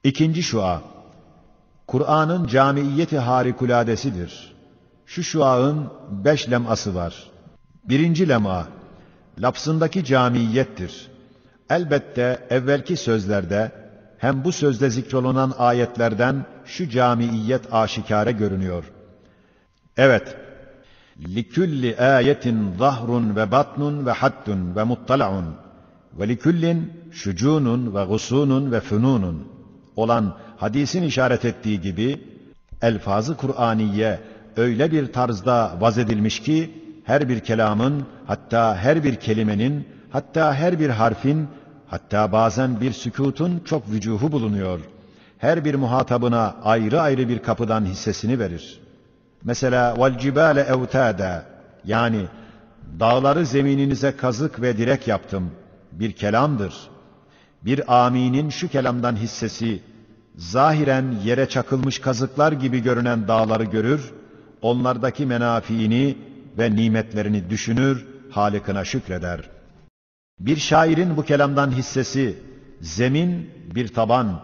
İkinci şua, Kur'an'ın camiiyeti harikuladesidir. Şu şuağın 5 leması var. Birinci lema, lafzındaki camiyettir. Elbette evvelki sözlerde, hem bu sözde zikrolunan ayetlerden şu camiiyet aşikare görünüyor. Evet, لِكُلِّ آيَةٍ ظَهْرٌ وَبَطْنٌ وَحَدٌّ وَمُطَّلَعٌ وَلِكُلِّنْ شُجُونٌ وَغُصُونٌ وَفُنُونٌ olan hadisin işaret ettiği gibi, elfaz-ı Kur'aniye öyle bir tarzda vaz edilmiş ki, her bir kelamın, hatta her bir kelimenin, hatta her bir harfin, hatta bazen bir sükûtun çok vücuhu bulunuyor. Her bir muhatabına ayrı ayrı bir kapıdan hissesini verir. Mesela وَالْجِبَالَ اَوْتَادًا, yani dağları zemininize kazık ve direk yaptım, bir kelamdır. Bir aminin şu kelamdan hissesi, zahiren yere çakılmış kazıklar gibi görünen dağları görür, onlardaki menafiini ve nimetlerini düşünür, Halık'ına şükreder. Bir şairin bu kelamdan hissesi, zemin bir taban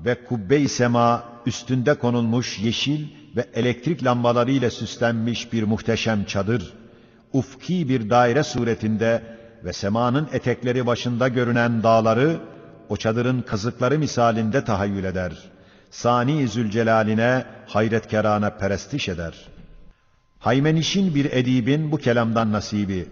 ve kubbe-i sema üstünde konulmuş yeşil ve elektrik lambaları ile süslenmiş bir muhteşem çadır, ufki bir daire suretinde ve semanın etekleri başında görünen dağları, o çadırın kazıkları misalinde tahayyül eder. Sani Zülcelal'ine hayretkerane perestiş eder. Haymeniş'in bir edibin bu kelamdan nasibi,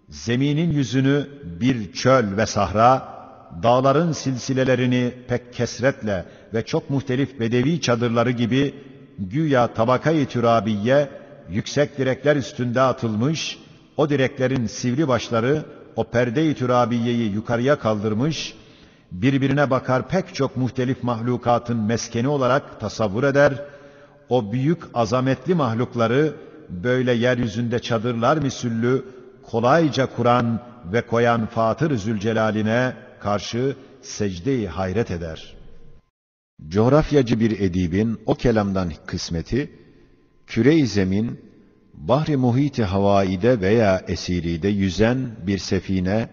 zeminin yüzünü bir çöl ve sahra, dağların silsilelerini pek kesretle ve çok muhtelif bedevi çadırları gibi güya tabaka-i türabiye yüksek direkler üstünde atılmış, o direklerin sivri başları o perde-i türabiyeyi yukarıya kaldırmış, birbirine bakar pek çok muhtelif mahlukatın meskeni olarak tasavvur eder, o büyük azametli mahlukları böyle yeryüzünde çadırlar misüllü kolayca kuran ve koyan Fatır Zülcelal'ine karşı secde-i hayret eder. Coğrafyacı bir edibin o kelamdan kısmeti, küre-i zemin, bahri muhit-i havaide veya esiride yüzen bir sefine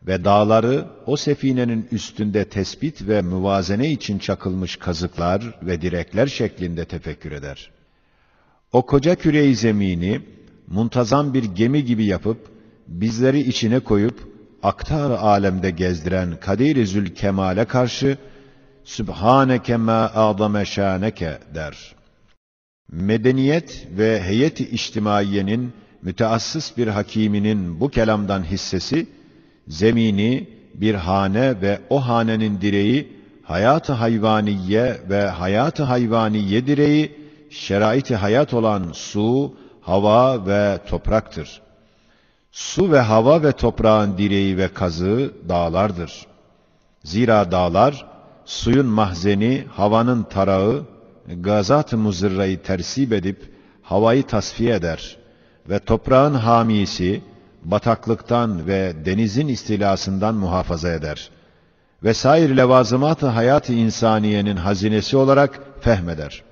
ve dağları o sefinenin üstünde tespit ve müvazene için çakılmış kazıklar ve direkler şeklinde tefekkür eder. O koca küre-i zemini muntazam bir gemi gibi yapıp, bizleri içine koyup, aktar alemde gezdiren Kadir-i Zülkemal'e karşı, Sübhaneke mâ âzame şâneke der. Medeniyet ve heyet-i içtimaiyenin müteassıs bir hakiminin bu kelamdan hissesi, zemini bir hane ve o hanenin direği, hayat-ı hayvaniye ve hayat-ı hayvaniye direği, şerait-i hayat olan su, hava ve topraktır. Su ve hava ve toprağın direği ve kazığı dağlardır. Zira dağlar, suyun mahzeni, havanın tarağı, gazat-ı muzırrayı tersip edip havayı tasfiye eder ve toprağın hamisi, bataklıktan ve denizin istilasından muhafaza eder. Vesair levazımat-ı hayat-ı insaniyenin hazinesi olarak fehmeder.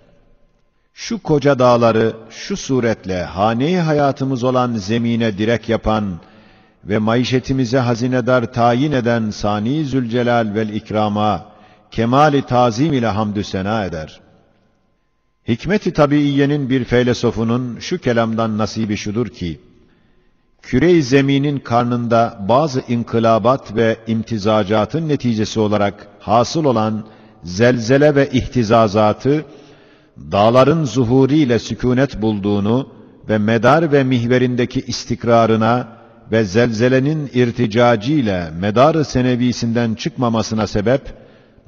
Şu koca dağları şu suretle hane-i hayatımız olan zemine direk yapan ve maişetimize hazinedar tayin eden Sani Zülcelal vel İkram'a kemali tazim ile hamdü sena eder. Hikmet-i tabiiyenin bir feylesofunun şu kelamdan nasibi şudur ki, küre-i zeminin karnında bazı inkılabat ve imtizacatın neticesi olarak hasıl olan zelzele ve ihtizazatı, dağların zuhuriyle sükûnet bulduğunu ve medar ve mihverindeki istikrarına ve zelzelenin irticacıyla medar-ı senevisinden çıkmamasına sebep,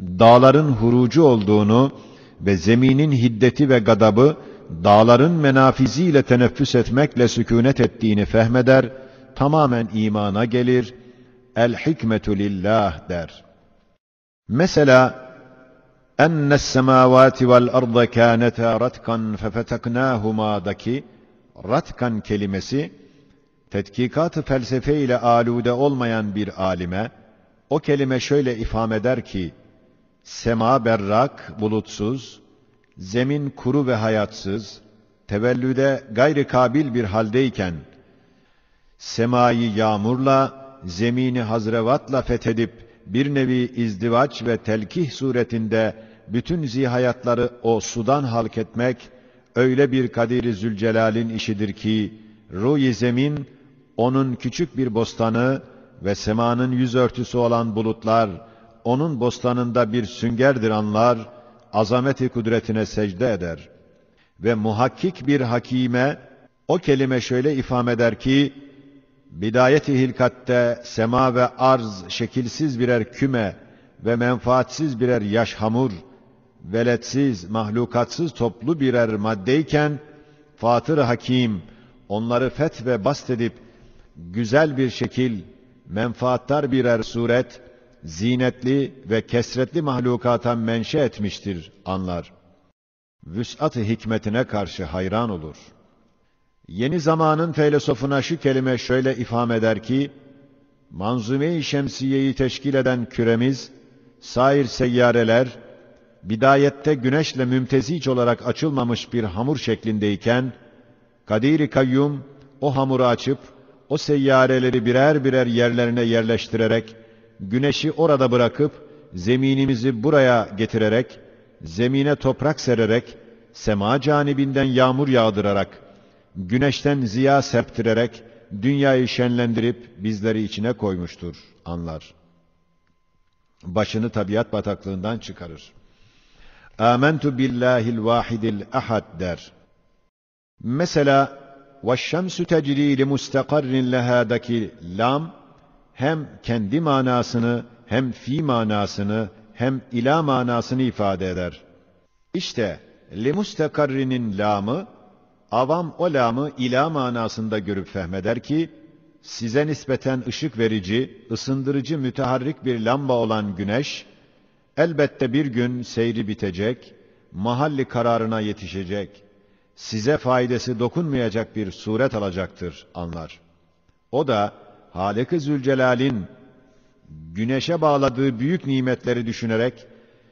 dağların hurucu olduğunu ve zeminin hiddeti ve gadabı, dağların menafiziyle teneffüs etmekle sükûnet ettiğini fehmeder, tamamen imana gelir, el-hikmetu lillah der. Mesela, اَنَّ السَّمَاوَاتِ وَالْأَرْضَ كَانَتَا رَتْقًا فَفَتَقْنَاهُمَا'daki ratkan kelimesi, tetkikat-ı felsefe ile alude olmayan bir alime, o kelime şöyle ifham eder ki, sema berrak, bulutsuz, zemin kuru ve hayatsız, tevellüde gayri kabil bir haldeyken, semayı yağmurla, zemini hazrevatla fethedip, bir nevi izdivaç ve telkih suretinde bütün zihayatları o sudan halk etmek, öyle bir Kadir-i Zülcelal'in işidir ki, ruh-i zemin, onun küçük bir bostanı ve semanın yüz örtüsü olan bulutlar, onun bostanında bir süngerdir anlar, azameti kudretine secde eder. Ve muhakkik bir hakime, o kelime şöyle ifham eder ki, bidayet-i hilkatte sema ve arz şekilsiz birer küme ve menfaatsiz birer yaş hamur, veletsiz, mahlukatsız toplu birer maddeyken, Fatır-ı Hakim onları feth ve bast edip, güzel bir şekil, menfaattar birer suret, zinetli ve kesretli mahlukata menşe etmiştir anlar. Vüs'at-ı hikmetine karşı hayran olur. Yeni zamanın filozofuna şu kelime şöyle ifham eder ki, manzume-i şemsiyeyi teşkil eden küremiz, sair seyyareler, bidayette güneşle mümteziç olarak açılmamış bir hamur şeklindeyken, Kadir-i Kayyum o hamuru açıp, o seyyareleri birer birer yerlerine yerleştirerek, güneşi orada bırakıp, zeminimizi buraya getirerek, zemine toprak sererek, sema canibinden yağmur yağdırarak, güneşten ziya serptirerek, dünyayı şenlendirip bizleri içine koymuştur anlar. Başını tabiat bataklığından çıkarır. Âmentu billâhil vâhidil ahad der. Mesela وَالشَّمْسُ تَجْرِي لِمُسْتَقَرٍ لَهَادَكِ lam, hem kendi manasını, hem fi manasını, hem ila manasını ifade eder. İşte limustakarrinin lamı, avam o lamı ila manasında görüp fehmeder ki, size nispeten ışık verici, ısındırıcı müteharrik bir lamba olan güneş, elbette bir gün seyri bitecek, mahalli kararına yetişecek, size faydası dokunmayacak bir suret alacaktır anlar. O da Halik-i Zülcelal'in güneşe bağladığı büyük nimetleri düşünerek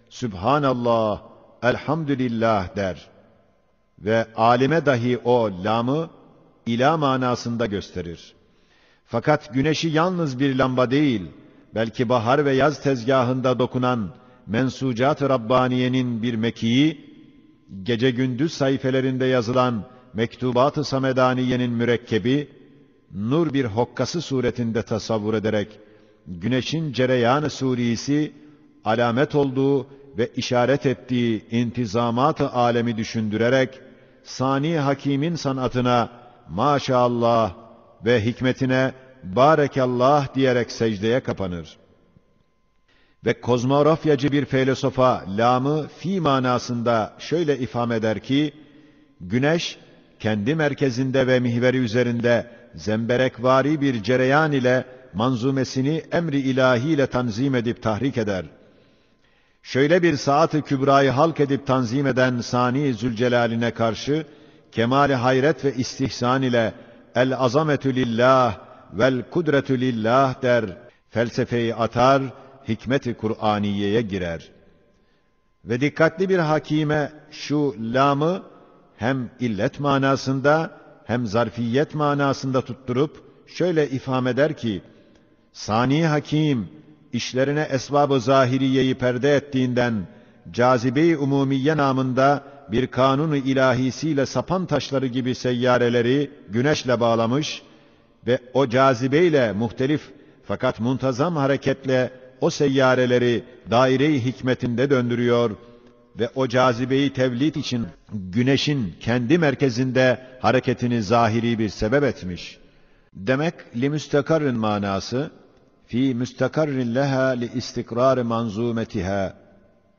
Sübhanallah, Elhamdülillah der ve alime dahi o lamı ila manasında gösterir. Fakat güneşi yalnız bir lamba değil, belki bahar ve yaz tezgahında dokunan mensucat-ı Rabbaniye'nin bir mekiği, gece gündüz sayfelerinde yazılan Mektubat-ı Samedaniye'nin mürekkebi, nur bir hokkası suretinde tasavvur ederek, güneşin cereyan-ı surisi, alamet olduğu ve işaret ettiği intizamat-ı alemi düşündürerek, Sani Hakim'in sanatına maşallah ve hikmetine barekallah diyerek secdeye kapanır. Ve kozmografyacı bir filozofa lamı fi manasında şöyle ifham eder ki, güneş kendi merkezinde ve mihveri üzerinde zemberekvari bir cereyan ile manzumesini emri ilahiyle tanzim edip tahrik eder. Şöyle bir saat-ı kübrayı halk edip tanzim eden Sani Zülcelal'ine karşı kemali hayret ve istihsan ile el azametü lillah vel kudretü lillah der, felsefeyi atar, hikmet-i Kur'aniye'ye girer. Ve dikkatli bir hakime şu lamı hem illet manasında hem zarfiyet manasında tutturup şöyle ifham eder ki, Sani Hakim işlerine esbab-ı zahiriyeyi perde ettiğinden cazibe-i umumiye namında bir kanunu ilahisiyle sapan taşları gibi seyyareleri güneşle bağlamış ve o cazibeyle muhtelif fakat muntazam hareketle o seyyareleri daire-i hikmetinde döndürüyor ve o cazibeyi tevlid için güneşin kendi merkezinde hareketini zahiri bir sebep etmiş. Demek li müstakarrin manası fi müstakarrin leha li istikrar manzumetiha,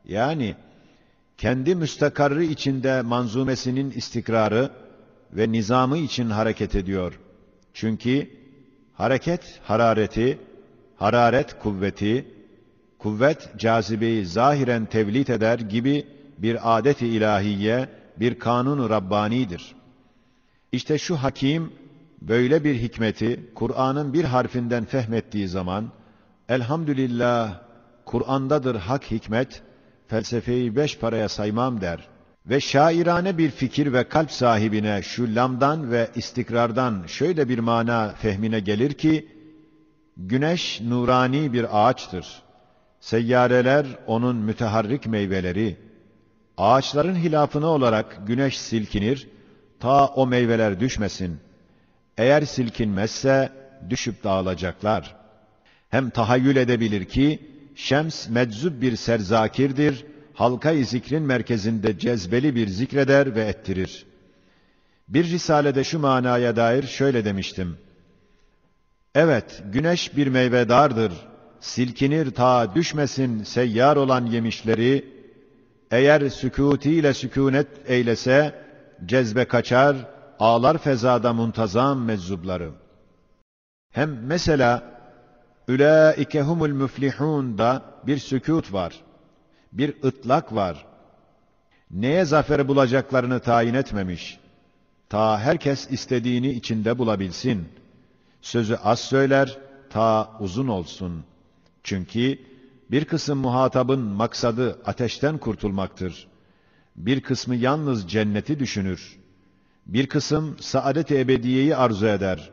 yani kendi müstakarrı içinde manzumesinin istikrarı ve nizamı için hareket ediyor. Çünkü hareket harareti, hararet kuvveti, kuvvet cazibeyi zahiren tevlid eder gibi bir adet-i ilahiye, bir kanun-u Rabbani'dir. İşte şu hakim böyle bir hikmeti Kur'an'ın bir harfinden fehmettiği zaman, elhamdülillah Kur'an'dadır hak hikmet, felsefeyi 5 paraya saymam der. Ve şairane bir fikir ve kalp sahibine şu lamdan ve istikrardan şöyle bir mana fehmine gelir ki, güneş nurani bir ağaçtır. Seyyareler onun müteharrik meyveleri. Ağaçların hilafına olarak güneş silkinir, ta o meyveler düşmesin. Eğer silkinmezse düşüp dağılacaklar. Hem tahayyül edebilir ki, şems meczub bir serzakirdir, halka-i zikrin merkezinde cezbeli bir zikreder ve ettirir. Bir risalede şu manaya dair şöyle demiştim. Evet, güneş bir meyvedardır, silkinir ta düşmesin seyyar olan yemişleri, eğer sükûtiyle sükûnet eylese, cezbe kaçar, ağlar fezada muntazam mezzubları. Hem mesela, ülâike humul müflihûn da bir sükût var, bir ıtlak var. Neye zafer bulacaklarını tayin etmemiş. Ta herkes istediğini içinde bulabilsin. Sözü az söyler, ta uzun olsun. Çünkü bir kısım muhatabın maksadı ateşten kurtulmaktır. Bir kısmı yalnız cenneti düşünür. Bir kısım saadet-i ebediyeyi arzu eder.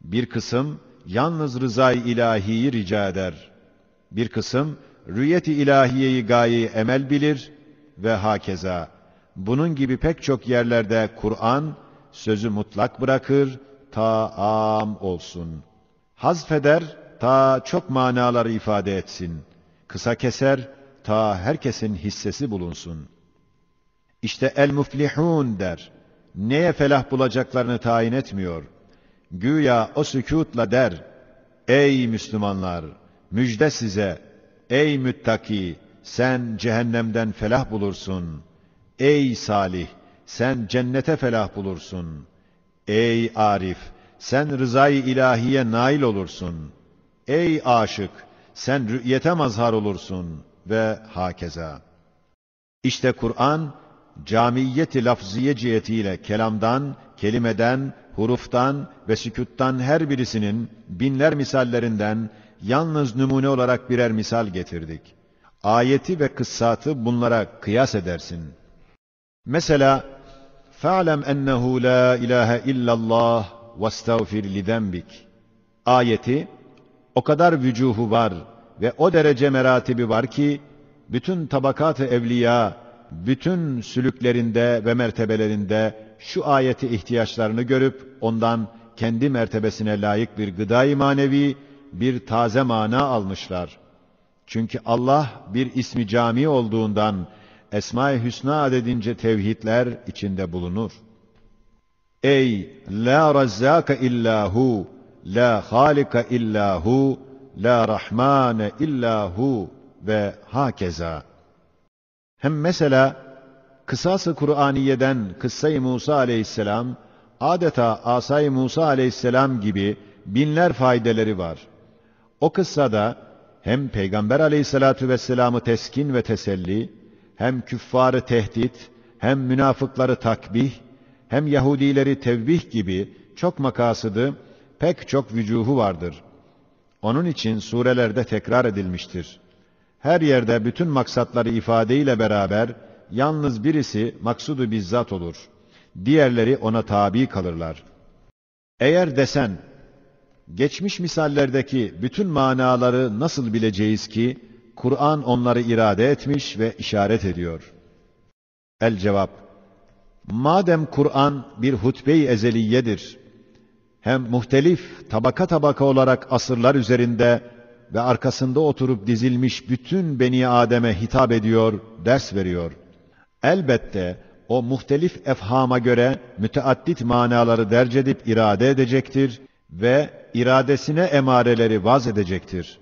Bir kısım yalnız rızayı ilahiyi rica eder. Bir kısım rüyet-i ilahiyeyi gaye-i emel bilir ve hakeza. Bunun gibi pek çok yerlerde Kur'an sözü mutlak bırakır ta am olsun. Hazfeder ta çok manaları ifade etsin. Kısa keser ta herkesin hissesi bulunsun. İşte el-muflihun der. Neye felah bulacaklarını tayin etmiyor. Güya o sükûtla der. Ey Müslümanlar! Müjde size! Ey müttaki! Sen cehennemden felah bulursun. Ey salih! Sen cennete felah bulursun. Ey arif! Sen rızayı ilahiye nail olursun. Ey aşık! Sen rü'yete mazhar olursun. Ve hakeza. İşte Kur'an, camiyeti lafziye cihetiyle kelamdan, kelimeden, huruftan ve sükûttan her birisinin binler misallerinden yalnız numune olarak birer misal getirdik. Ayeti ve kıssatı bunlara kıyas edersin. Mesela, فَعْلَمْ اَنَّهُ لَا اِلَٰهَ اِلَّا اللّٰهِ وَاسْتَغْفِرْ لِذَنْبِكِ ayeti, o kadar vücuhu var ve o derece meratibi var ki, bütün tabakat-ı evliya, bütün sülüklerinde ve mertebelerinde şu ayeti ihtiyaçlarını görüp, ondan kendi mertebesine layık bir gıda-i manevi, bir taze mana almışlar. Çünkü Allah bir ismi cami olduğundan, Esma-i Hüsna adedince tevhidler içinde bulunur. Ey la razzâke illâhu, la hâlike illâhu, la rahmâne illâhu ve hakeza. Hem mesela kısas-ı Kur'aniye'den kıssa-i Musa aleyhisselam, adeta asay-ı Musa aleyhisselam gibi binler faydeleri var. O kıssada hem Peygamber aleyhissalatu vesselam'ı teskin ve teselli, hem küffarı tehdit, hem münafıkları takbih, hem Yahudileri tevbih gibi çok makasıdı, pek çok vücuhu vardır. Onun için surelerde tekrar edilmiştir. Her yerde bütün maksatları ifadeyle beraber, yalnız birisi maksudu bizzat olur. Diğerleri ona tabi kalırlar. Eğer desen, geçmiş misallerdeki bütün manaları nasıl bileceğiz ki, Kur'an onları irade etmiş ve işaret ediyor. El cevap, madem Kur'an bir hutbe-i ezeliyedir, hem muhtelif tabaka tabaka olarak asırlar üzerinde ve arkasında oturup dizilmiş bütün Beni Adem'e hitap ediyor, ders veriyor. Elbette o muhtelif efhama göre müteaddit manaları derc edip irade edecektir ve iradesine emareleri vaz edecektir.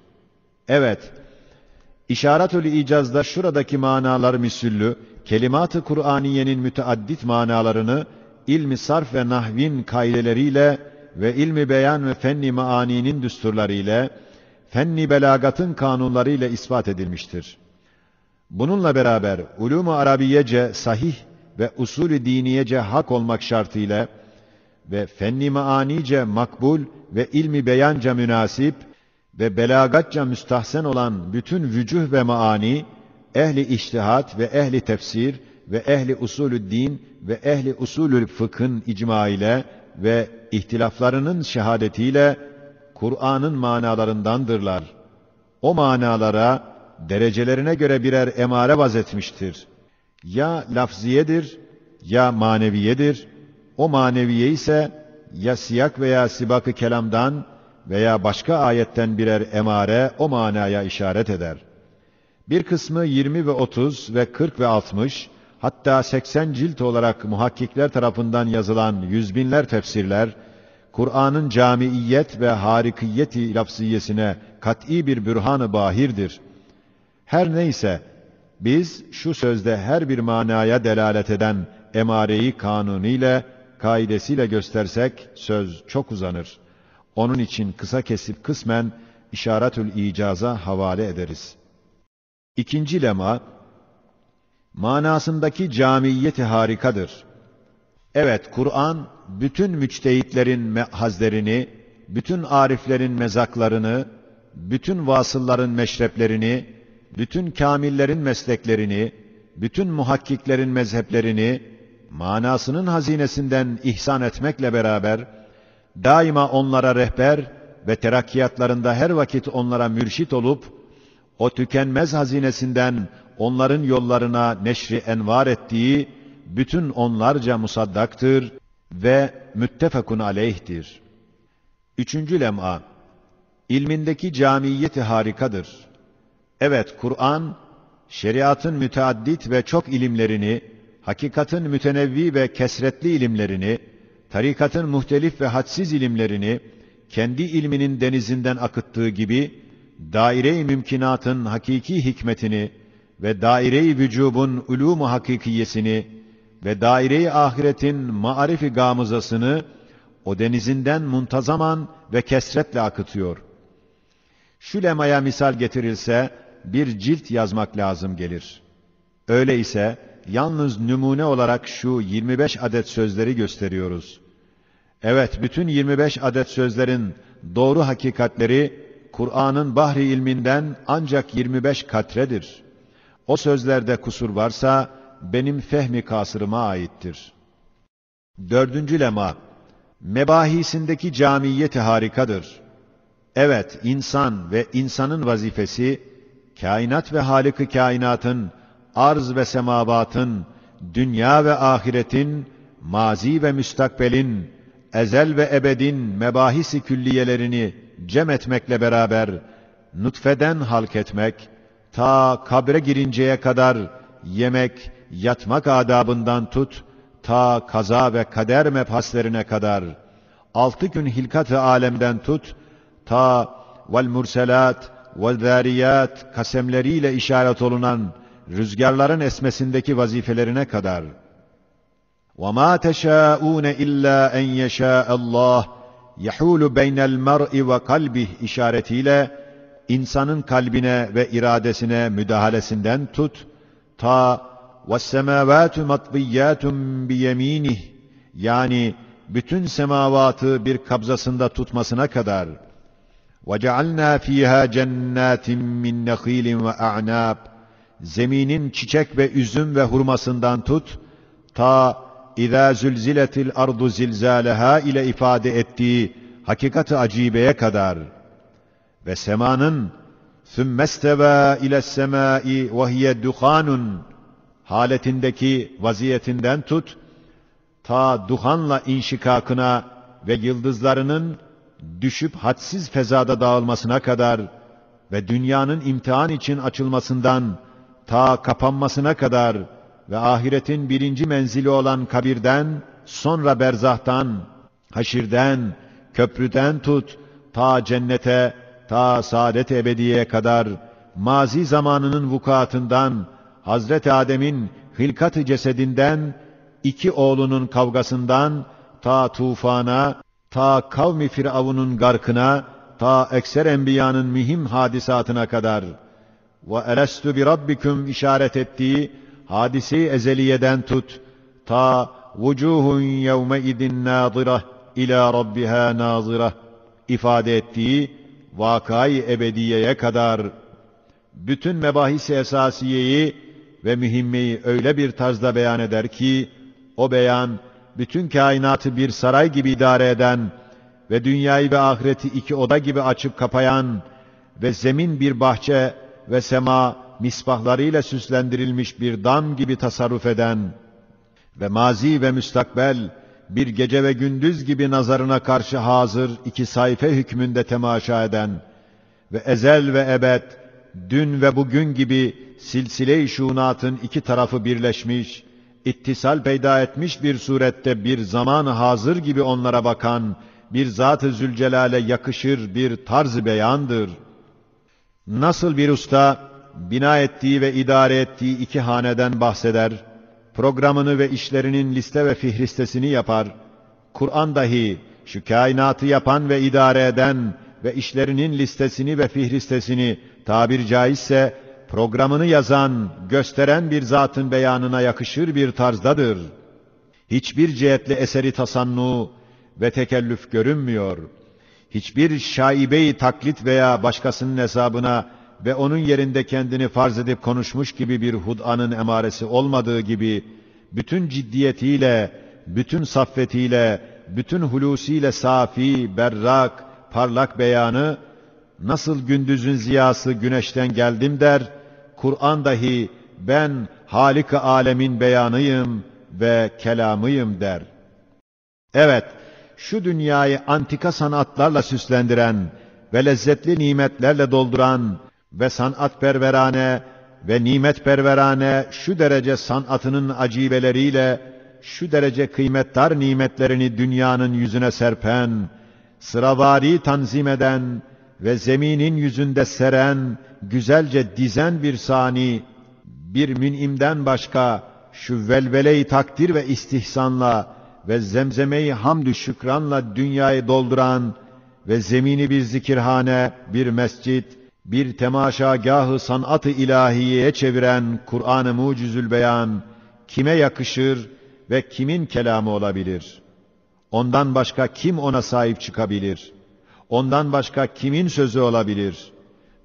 Evet, İşaret-ül İcaz'da şuradaki manalar misüllü, kelimat-ı Kur'aniyenin müteaddit manalarını ilmi sarf ve nahvin kaideleriyle ve ilmi beyan ve fenni maaninin düsturlarıyla, fenni belagatın kanunlarıyla ispat edilmiştir. Bununla beraber ulûm-u arabiyece sahih ve usulü diniyece hak olmak şartıyla ve fenni maanice makbul ve ilmi beyanca münasip ve belagatça müstahsen olan bütün vücuh ve maani, ehli içtihat ve ehli tefsir ve ehli usulü din ve ehli usulü fıkhın icma ile ve ihtilaflarının şehadetiyle Kur'an'ın manalarındandırlar. O manalara derecelerine göre birer emare vazetmiştir. Ya lafziyedir, ya maneviyedir. O maneviye ise ya siyak veya sibak-ı kelamdan veya başka ayetten birer emare o manaya işaret eder. Bir kısmı 20 ve 30 ve 40 ve 60, hatta 80 cilt olarak muhakkikler tarafından yazılan yüz binler tefsirler, Kur'an'ın camiiyet ve harikiyeti lafziyesine kat'î bir bürhan-ı bahirdir. Her neyse, biz şu sözde her bir manaya delalet eden emareyi kanuniyle, kaidesiyle göstersek söz çok uzanır. Onun için kısa kesip kısmen işaretül icaza havale ederiz. İkinci lema, manasındaki camiyeti harikadır. Evet, Kur'an, bütün müçtehitlerin hazlerini, bütün ariflerin mezaklarını, bütün vasılların meşreplerini, bütün kamillerin mesleklerini, bütün muhakkiklerin mezheplerini, manasının hazinesinden ihsan etmekle beraber, daima onlara rehber ve terakkiyatlarında her vakit onlara mürşit olup, o tükenmez hazinesinden onların yollarına neşri envar ettiği, bütün onlarca musaddaktır ve müttefekun aleyhtir. Üçüncü lem'a, ilmindeki camiyeti harikadır. Evet, Kur'an, şeriatın müteaddit ve çok ilimlerini, hakikatin mütenevvi ve kesretli ilimlerini, tarikatın muhtelif ve hadsiz ilimlerini, kendi ilminin denizinden akıttığı gibi, daire-i mümkinatın hakiki hikmetini ve daire-i vücubun ulûm-u hakikiyesini ve daire-i ahiretin maarif-i gamızasını o denizinden muntazaman ve kesretle akıtıyor. Şu lemaya misal getirilse bir cilt yazmak lazım gelir. Öyleyse yalnız numune olarak şu 25 adet sözleri gösteriyoruz. Evet, bütün 25 adet sözlerin doğru hakikatleri Kur'an'ın bahri ilminden ancak 25 katredir. O sözlerde kusur varsa benim fehmi kasırıma aittir. Dördüncü lema, mebahisindeki camiyeti harikadır. Evet, insan ve insanın vazifesi, kainat ve Halık-ı kainatın, arz ve semavatın, dünya ve ahiretin, mazi ve müstakbelin, ezel ve ebedin mebahis-i külliyelerini cem etmekle beraber, nutfeden halk etmek, ta kabre girinceye kadar yemek, yatmak adabından tut, ta kaza ve kader mebhaslerine kadar, 6 gün hilkat-ı alemden tut, ta vel murselat ve zâriyat kasemleriyle işaret olunan rüzgarların esmesindeki vazifelerine kadar. وَمَا تَشَاءُونَ إِلَّا اَنْ يَشَاءَ اللّٰهِ يَحُولُ بَيْنَ الْمَرْءِ وَقَلْبِهِ işaretiyle insanın kalbine ve iradesine müdahalesinden tut, ta وَالسَّمَاوَاتُ مَطْوِيَّاتٌ بِيَم۪ينِهِ yani bütün semavatı bir kabzasında tutmasına kadar. وَجَعَلْنَا ف۪يهَا جَنَّاتٍ مِّنْ نَخِيلٍ وَاَعْنَابٍ zeminin çiçek ve üzüm ve hurmasından tut, ta اِذَا زُلْزِلَتِ الْأَرْضُ زِلْزَالَهَا ile ifade ettiği hakikat-ı acibeye kadar ve semanın ثُمَّ اسْتَوَى اِلَى السَّمَاءِ وَهِيَ دُخَانٌ haletindeki vaziyetinden tut, ta duhanla inşikakına ve yıldızlarının düşüp hadsiz fezada dağılmasına kadar ve dünyanın imtihan için açılmasından ta kapanmasına kadar ve ahiretin birinci menzili olan kabirden, sonra berzahtan, haşirden, köprüden tut, ta cennete, ta saadet ebediyeye kadar, mazi zamanının vukuatından, Hazreti Adem'in hilkat-ı cesedinden, 2 oğlunun kavgasından, ta tufana, ta kavmi Firavun'un garkına, ta ekser enbiyanın mühim hadisatına kadar ve elestu bi rabbikum işaret ettiği hadise-i ezeliyeden tut, ta vucuhun yevme idin nazırah ila rabbiha nazırah ifade ettiği vakayı ebediyeye kadar bütün mebahis-i esasiyeyi ve mühimmeyi öyle bir tarzda beyan eder ki, o beyan bütün kainatı bir saray gibi idare eden ve dünyayı ve ahireti 2 oda gibi açıp kapayan ve zemin bir bahçe ve sema misbahlarıyla süslendirilmiş bir dam gibi tasarruf eden ve mazi ve müstakbel bir gece ve gündüz gibi nazarına karşı hazır iki sayfa hükmünde temaşa eden ve ezel ve ebed, dün ve bugün gibi silsile-i şuunatın iki tarafı birleşmiş, ittisal peyda etmiş bir surette bir zaman hazır gibi onlara bakan, bir Zat-ı Zülcelal'e yakışır bir tarz-ı beyandır. Nasıl bir usta, bina ettiği ve idare ettiği iki haneden bahseder, programını ve işlerinin liste ve fihristesini yapar, Kur'an dahi şu kainatı yapan ve idare eden ve işlerinin listesini ve fihristesini tabir caizse programını yazan, gösteren bir zatın beyanına yakışır bir tarzdadır. Hiçbir cihetle eseri tasannu ve tekellüf görünmüyor. Hiçbir şaibe-i taklit veya başkasının hesabına ve onun yerinde kendini farz edip konuşmuş gibi bir hud'anın emaresi olmadığı gibi, bütün ciddiyetiyle, bütün saffetiyle, bütün hulusiyle safi, berrak, parlak beyanı, nasıl gündüzün ziyası güneşten geldim der, Kur'an dahi ben Halik-i alemin beyanıyım ve kelamıyım der. Evet, şu dünyayı antika sanatlarla süslendiren ve lezzetli nimetlerle dolduran ve sanatperverane ve nimetperverane şu derece sanatının acibeleriyle, şu derece kıymetdar nimetlerini dünyanın yüzüne serpen, sıravari tanzim eden ve zeminin yüzünde seren, güzelce dizen bir sani, bir mün'imden başka şu velvele-i takdir ve istihsanla ve zemzeme-i hamdü şükranla dünyayı dolduran ve zemini bir zikirhane, bir mescit, bir temaşagâh-ı sanat-ı ilahiyeye çeviren Kur'an-ı Mucizül Beyan kime yakışır ve kimin kelamı olabilir? Ondan başka kim ona sahip çıkabilir? Ondan başka kimin sözü olabilir?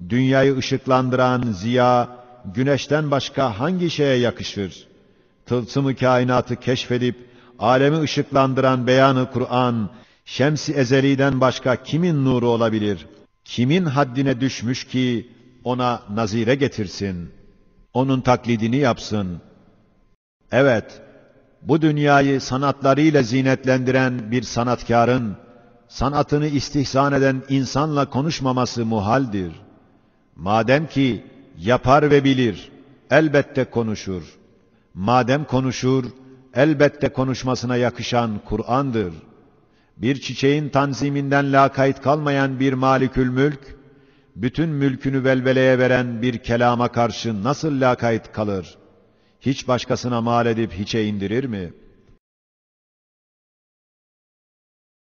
Dünyayı ışıklandıran ziya, güneşten başka hangi şeye yakışır? Tılsım-ı kainatı keşfedip, alemi ışıklandıran beyanı Kur'an, şems-i ezeliden başka kimin nuru olabilir? Kimin haddine düşmüş ki ona nazire getirsin? Onun taklidini yapsın. Evet, bu dünyayı sanatlarıyla zinetlendiren bir sanatkarın, sanatını istihsan eden insanla konuşmaması muhaldir. Madem ki yapar ve bilir, elbette konuşur. Madem konuşur, elbette konuşmasına yakışan Kur'an'dır. Bir çiçeğin tanziminden lakayt kalmayan bir malikül mülk, bütün mülkünü velveleye veren bir kelama karşı nasıl lakayt kalır? Hiç başkasına mal edip hiçe indirir mi?